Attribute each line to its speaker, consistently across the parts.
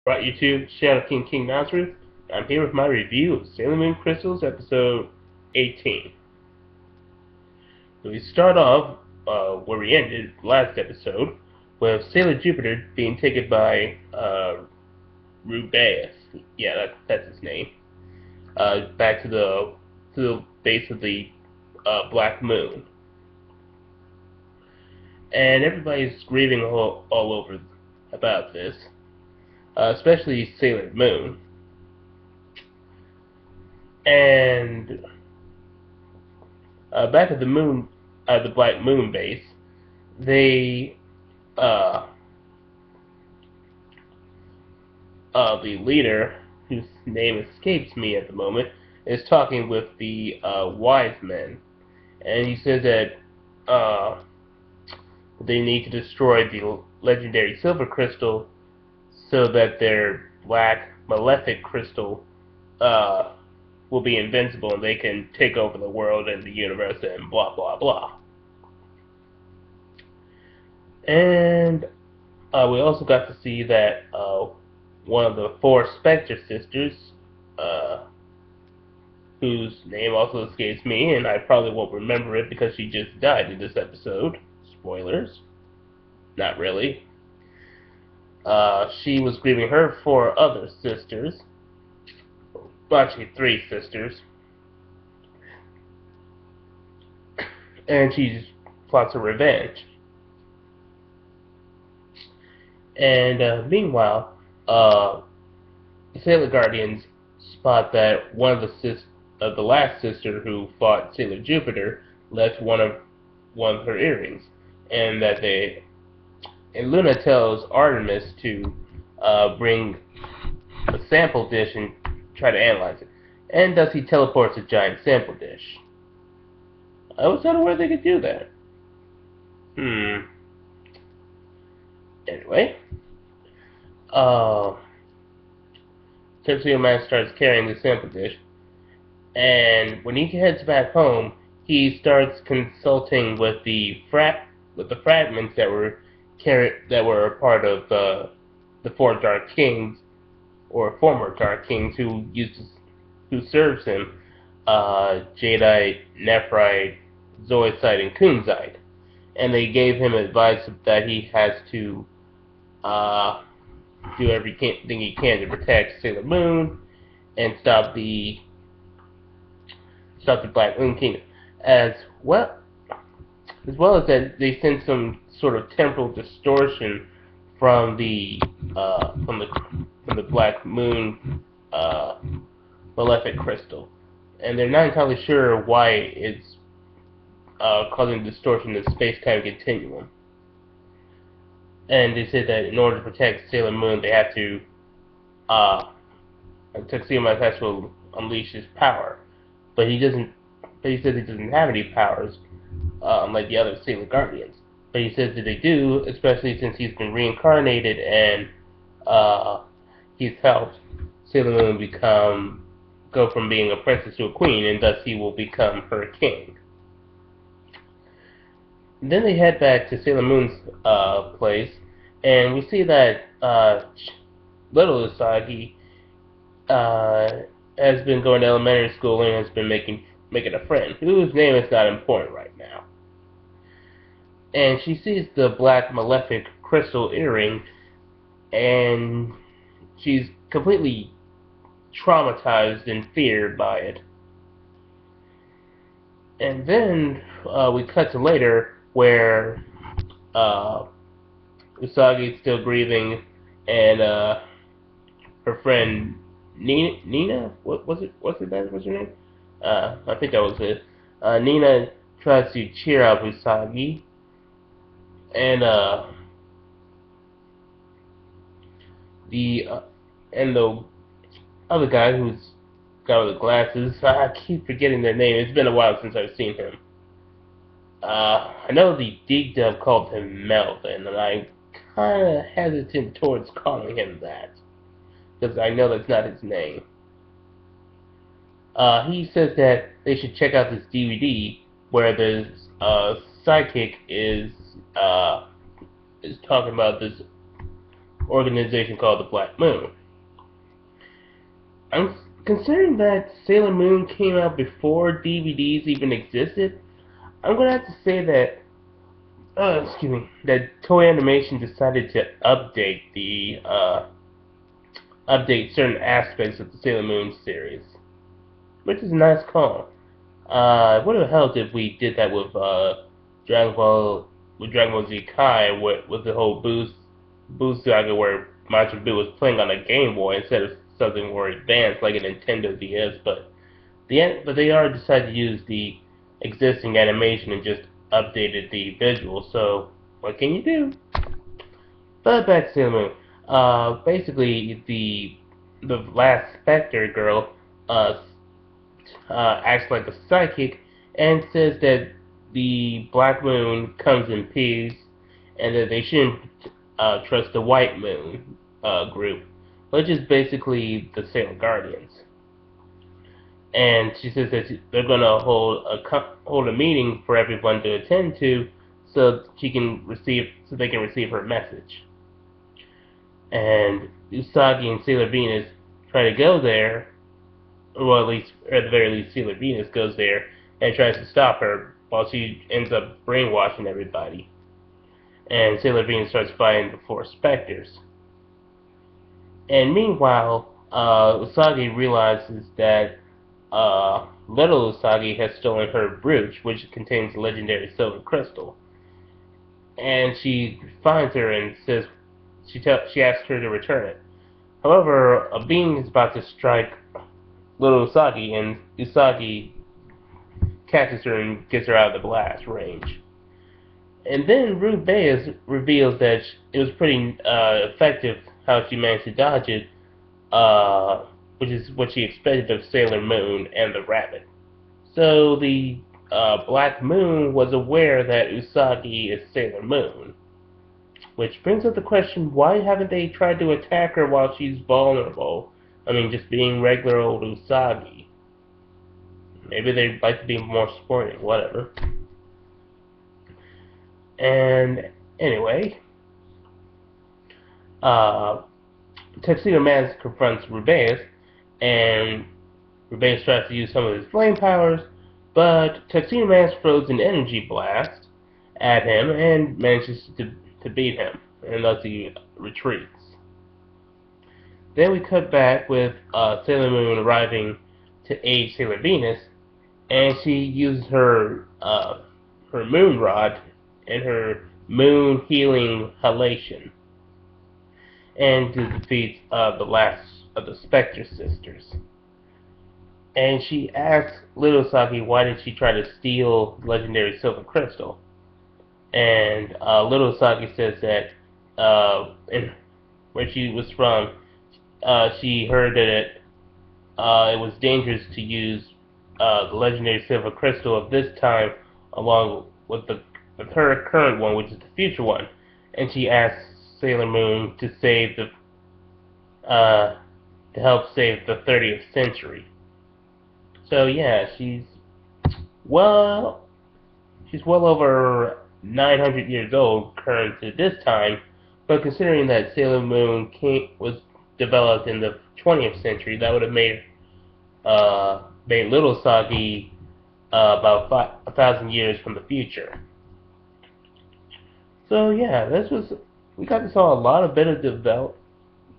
Speaker 1: Brought you to Shadow King Nazareth. I'm here with my review of Sailor Moon Crystals, episode 18. So we start off where we ended last episode, with Sailor Jupiter being taken by Rubeus. Yeah, that's his name. Back to the base of the Black Moon, and everybody's grieving all over about this, especially Sailor Moon. And back at the Black Moon base, they, the leader, whose name escapes me at the moment, is talking with the wise men, and he says that they need to destroy the legendary silver crystal so that their black malefic crystal will be invincible and they can take over the world and the universe and blah blah blah. And we also got to see that one of the four Spectre sisters, whose name also escapes me, and I probably won't remember it because she just died in this episode. Spoilers. Not really. She was grieving her four other sisters. Well, actually, three sisters. And she plots a revenge. And meanwhile, the Sailor Guardians spot that one of the last sister who fought Sailor Jupiter left one of her earrings, and Luna tells Artemis to bring a sample dish and try to analyze it. And thus he teleports a giant sample dish. I was not aware they could do that. Anyway, Tetsuya Man starts carrying the sample dish, and when he heads back home, he starts consulting with the fragments that were a part of the four Dark Kings, or former Dark Kings, who serves him, Jadeite, Nephrite, Zoisite, and Kunzite, and they gave him advice that he has to do everything he can to protect Sailor Moon and stop the Black Moon Kingdom, as well as that they send some sort of temporal distortion from the Black Moon malefic crystal, and they're not entirely sure why it's causing distortion in the space-time continuum. And they said that in order to protect Sailor Moon, they have to Tetsuya has to unleash his power, but he doesn't. But he says he doesn't have any powers, unlike the other Sailor Guardians. But he says that they do, especially since he's been reincarnated and he's helped Sailor Moon go from being a princess to a queen, and thus he will become her king. Then they head back to Sailor Moon's place, and we see that Little Usagi has been going to elementary school and has been making a friend, whose name is not important right now. And she sees the black malefic crystal earring, and she's completely traumatized and feared by it. And then we cut to later, where Usagi is still grieving, and her friend Nina, what's her name? I think that was it. Nina tries to cheer up Usagi, and the other guy who's got with the glasses, I keep forgetting their name. It's been a while since I've seen him. I know the D-Dub called him Melvin, and I'm kind of hesitant towards calling him that, because I know that's not his name. He says that they should check out this DVD where the sidekick is talking about this organization called the Black Moon. I'm considering that Sailor Moon came out before DVDs even existed. I'm gonna have to say that, that Toei Animation decided to update certain aspects of the Sailor Moon series, which is a nice call. It would have helped if we did that with Dragon Ball, Dragon Ball Z Kai, with the whole Boo saga where Majin Buu was playing on a Game Boy instead of something more advanced like a Nintendo DS. But they already decided to use the existing animation and just updated the visual. So what can you do? But back to Sailor Moon. Basically, the last Spectre girl uh, acts like a psychic and says that the Black Moon comes in peace and that they shouldn't trust the White Moon group, which is basically the Sailor Guardians. And she says that they're going to hold a meeting for everyone to attend to, so they can receive her message. And Usagi and Sailor Venus try to go there, or at the very least, Sailor Venus goes there and tries to stop her, while she ends up brainwashing everybody. And Sailor Venus starts fighting the four specters. And meanwhile, Usagi realizes that Little Usagi has stolen her brooch, which contains a legendary silver crystal. And she finds her and says she asks her to return it. However, a being is about to strike Little Usagi, and Usagi catches her and gets her out of the blast range. And then Rubeus reveals that it was pretty effective how she managed to dodge it, which is what she expected of Sailor Moon and the rabbit. So the Black Moon was aware that Usagi is Sailor Moon. Which brings up the question, why haven't they tried to attack her while she's vulnerable? I mean, just being regular old Usagi. Maybe they'd like to be more sporting, whatever. And anyway, Tuxedo Man confronts Rubeus, and Rubeus tries to use some of his flame powers, but Tuxedo Man throws an energy blast at him and manages to beat him, and thus he retreats. Then we cut back with Sailor Moon arriving to aid Sailor Venus, and she uses her moon rod and her moon healing halation, and to defeat the last of the Spectre sisters. And she asks Little Usagi why did she try to steal legendary silver crystal. And Little Usagi says that where she was from, she heard that it was dangerous to use the legendary silver crystal of this time along with her current one, which is the future one. And she asks Sailor Moon to help save the 30th century. So yeah, she's well over 900 years old current to this time, but considering that Sailor Moon was developed in the 20th century, that would have made Little Usagi about 1,000 years from the future. So yeah, we got to saw a lot of bit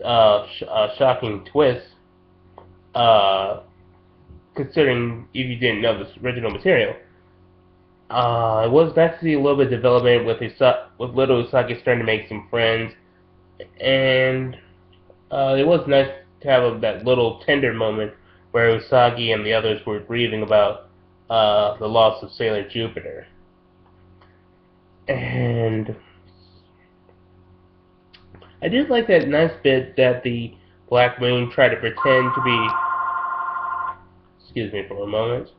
Speaker 1: of shocking twists, considering if you didn't know this original material. It was nice to see a little bit of development with Little Usagi starting to make some friends, and it was nice to have that little tender moment where Usagi and the others were grieving about the loss of Sailor Jupiter. And I did like that nice bit that the Black Moon tried to pretend to be... Excuse me for a moment.